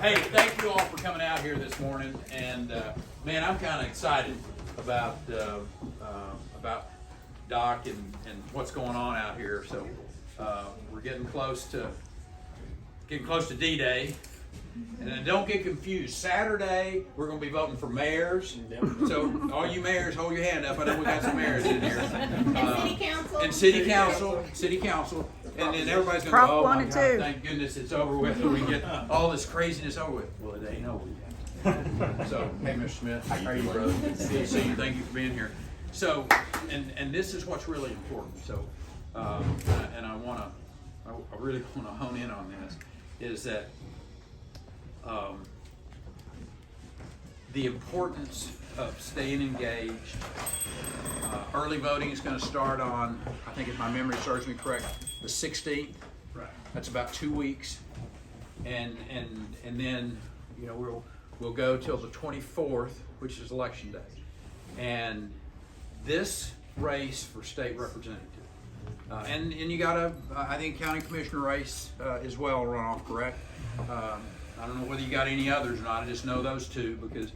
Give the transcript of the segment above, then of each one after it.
Hey, thank you all for coming out here this morning, and man, I'm kind of excited about Doc and what's going on out here. So we're getting close to D-Day. And then don't get confused. Saturday, we're going to be voting for mayors. So all you mayors, hold your hand up. I know we got some mayors in here. And city council. And then everybody's going to go, oh my God, thank goodness it's over with. We get all this craziness over with. Well, it ain't over yet. So, hey, Mr. Smith, how are you, brother? Good to see you. Thank you for being here. So, and this is what's really important. So, and I really want to hone in on this, is that the importance of staying engaged. Early voting is going to start on, I think if my memory serves me correct, the 16th. Right. That's about 2 weeks, and then we'll go till the 24th, which is election day, and this race for state representative, and you got a I think county commissioner race as well runoff, correct? I don't know whether you got any others or not. I just know those two because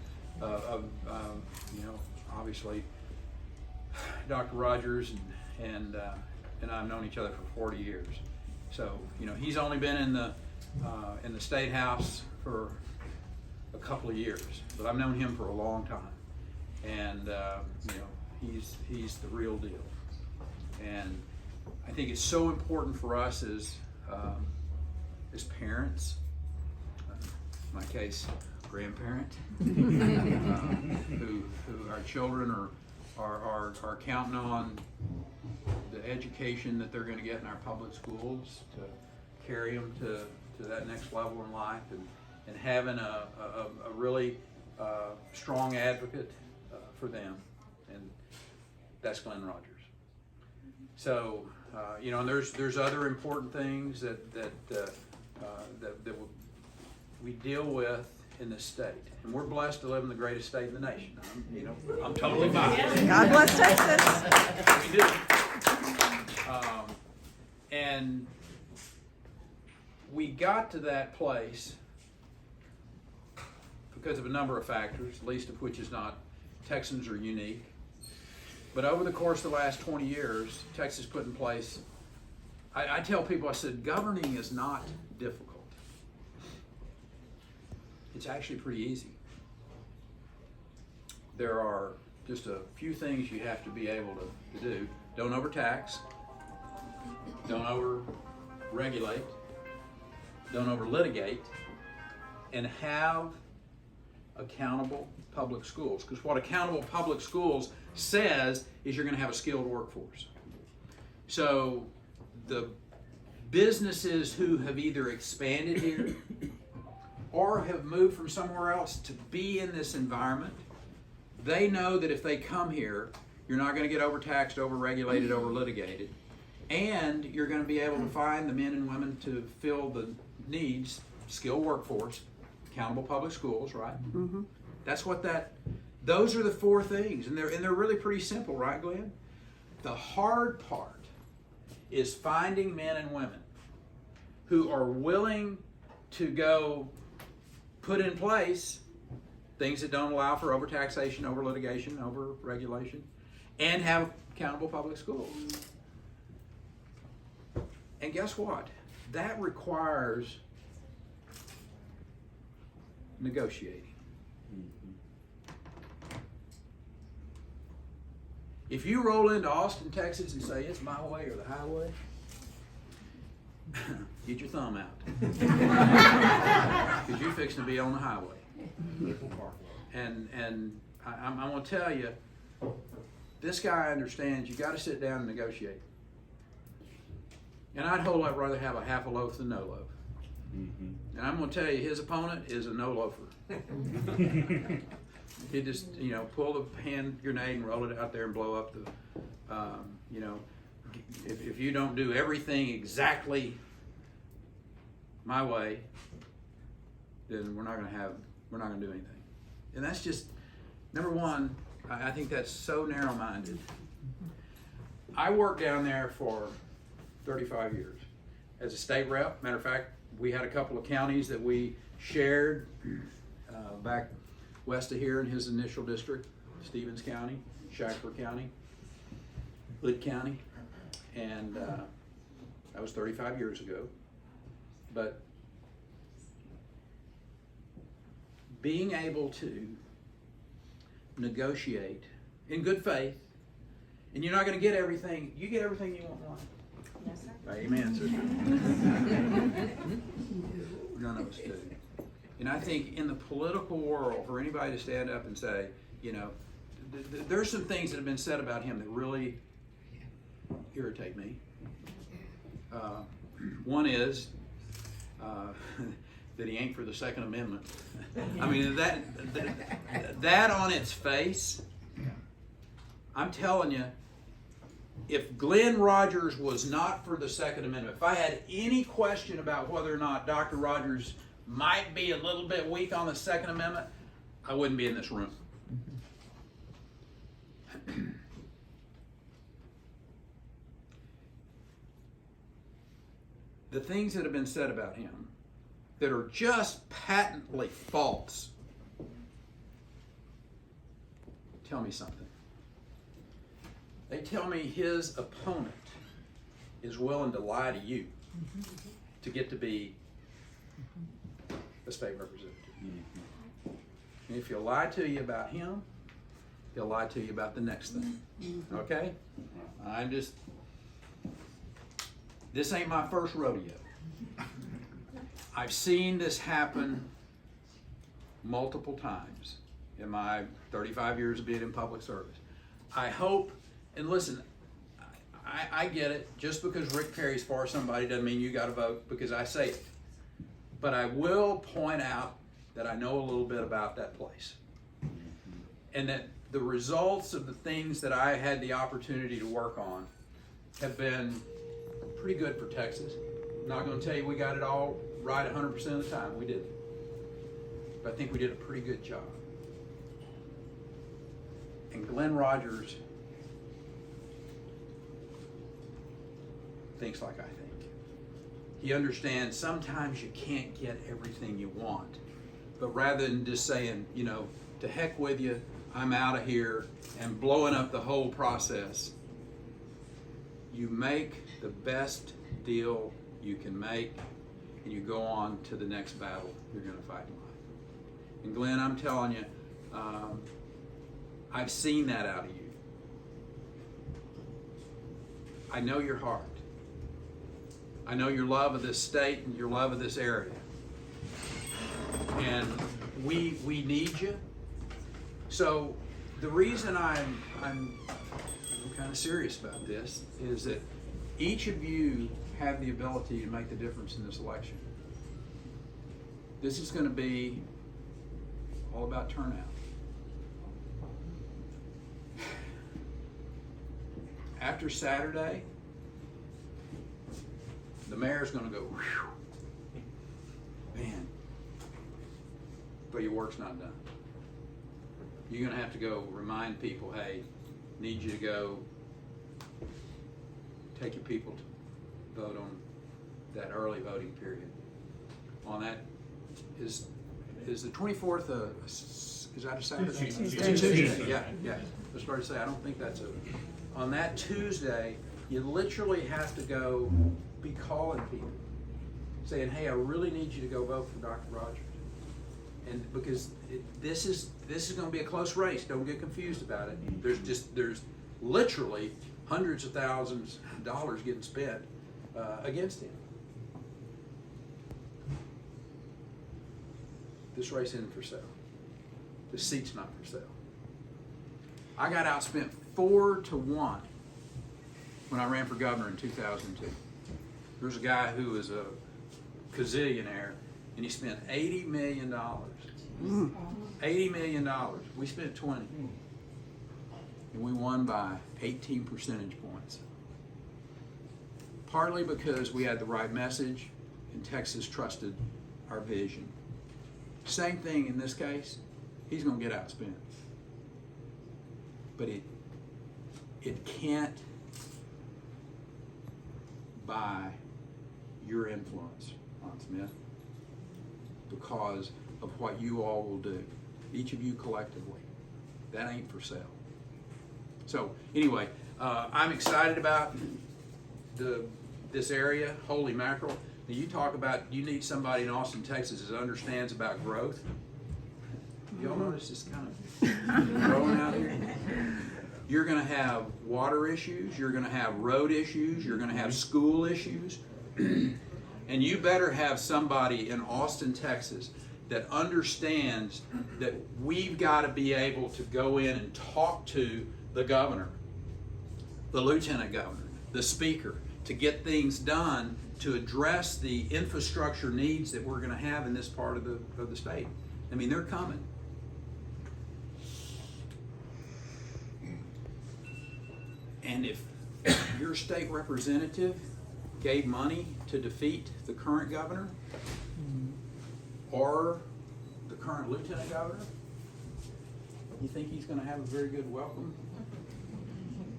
obviously Dr. Rogers and I've known each other for 40 years. So he's only been in the state house for a couple of years, but I've known him for a long time, and he's the real deal. And I think it's so important for us as parents. In my case, grandparent, who our children are counting on the education that they're going to get in our public schools to carry them to that next level in life, and having a really strong advocate for them, and that's Glenn Rogers. So and there's other important things that we deal with in this state, and we're blessed to live in the greatest state in the nation. I'm totally biased. God bless Texas. We do. And we got to that place because of a number of factors, least of which is not Texans are unique. But over the course of the last 20 years, Texas put in place, I tell people, I said, governing is not difficult. It's actually pretty easy. There are just a few things you have to be able to do. Don't overtax. Don't over-regulate. Don't over-litigate. And have accountable public schools. Because what accountable public schools says is you're going to have a skilled workforce. So the businesses who have either expanded here or have moved from somewhere else to be in this environment, they know that if they come here, you're not going to get overtaxed, over-regulated, over-litigated, and you're going to be able to find the men and women to fill the needs, skilled workforce, accountable public schools, right? Mm-hmm. That's what those are the four things, and they're really pretty simple, right, Glenn? The hard part is finding men and women who are willing to go put in place things that don't allow for overtaxation, over-litigation, over-regulation, and have accountable public schools. And guess what? That requires negotiating. If you roll into Austin, Texas and say, it's my way or the highway, get your thumb out. Because you're fixing to be on the highway. And I'm going to tell you, this guy understands you got to sit down and negotiate. And I'd whole lot rather have a half a loaf than no loaf. Mm-hmm. And I'm going to tell you, his opponent is a no loafer. He just, pull the hand grenade and roll it out there and blow up the, if you don't do everything exactly my way, then we're not going to do anything. And that's just, number one, I think that's so narrow-minded. I worked down there for 35 years as a state rep. Matter of fact, we had a couple of counties that we shared back west of here in his initial district, Stevens County, Shackford County, Hood County, and that was 35 years ago. But being able to negotiate in good faith, and you're not going to get everything, you get everything you want in life. Yes, sir. Amen, sister. None of us do. And I think in the political world, for anybody to stand up and say, you know, there's some things that have been said about him that really irritate me. One is that he ain't for the Second Amendment. I mean, that on its face, I'm telling you, if Glenn Rogers was not for the Second Amendment, if I had any question about whether or not Dr. Rogers might be a little bit weak on the Second Amendment, I wouldn't be in this room. The things that have been said about him that are just patently false, tell me something. They tell me his opponent is willing to lie to you to get to be a state representative. And if he'll lie to you about him, he'll lie to you about the next thing. Okay? This ain't my first rodeo. I've seen this happen multiple times in my 35 years of being in public service. I hope, and listen, I get it. Just because Rick Perry's for somebody doesn't mean you got to vote because I say it. But I will point out that I know a little bit about that place. And that the results of the things that I had the opportunity to work on have been pretty good for Texas. I'm not going to tell you we got it all right 100% of the time. We didn't. But I think we did a pretty good job. And Glenn Rogers thinks like I think. He understands sometimes you can't get everything you want. But rather than just saying, you know, to heck with you, I'm out of here, and blowing up the whole process, you make the best deal you can make, and you go on to the next battle you're going to fight in life. And Glenn, I'm telling you, I've seen that out of you. I know your heart. I know your love of this state and your love of this area. And we need you. So the reason I'm kind of serious about this is that each of you have the ability to make the difference in this election. This is going to be all about turnout. After Saturday, the mayor's going to go, whew, man, but your work's not done. You're going to have to go remind people, hey, need you to go take your people to vote on that early voting period. On that, is the 24th, is that a Saturday? Tuesday. It's a Tuesday, yeah. I was about to say, I don't think that's on that Tuesday, you literally have to go be calling people, saying, hey, I really need you to go vote for Dr. Rogers. And because this is going to be a close race. Don't get confused about it. There's literally hundreds of thousands of dollars getting spent against him. This race isn't for sale. This seat's not for sale. I got outspent 4-1 when I ran for governor in 2002. There's a guy who is a gazillionaire, and he spent $80 million. $80 million. We spent 20. And we won by 18 percentage points. Partly because we had the right message and Texas trusted our vision. Same thing in this case. He's going to get outspent. But it can't buy your influence, Ron Smith. because of what you all will do, each of you collectively. That ain't for sale. So anyway, I'm excited about this area. Holy mackerel. Now you talk about you need somebody in Austin, Texas that understands about growth. Y'all notice it's kind of growing out here? You're going to have water issues, you're going to have road issues, you're going to have school issues. And you better have somebody in Austin, Texas that understands that we've got to be able to go in and talk to the governor, the lieutenant governor, the speaker, to get things done to address the infrastructure needs that we're going to have in this part of the state. I mean, they're coming. And if your state representative gave money to defeat the current governor or the current lieutenant governor, you think he's going to have a very good welcome?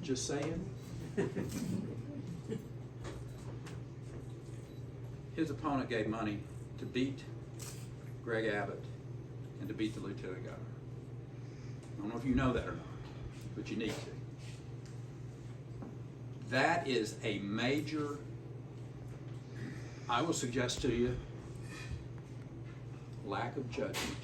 Just saying. His opponent gave money to beat Greg Abbott and to beat the lieutenant governor. I don't know if you know that or not, but you need to. That is a major, I will suggest to you, lack of judgment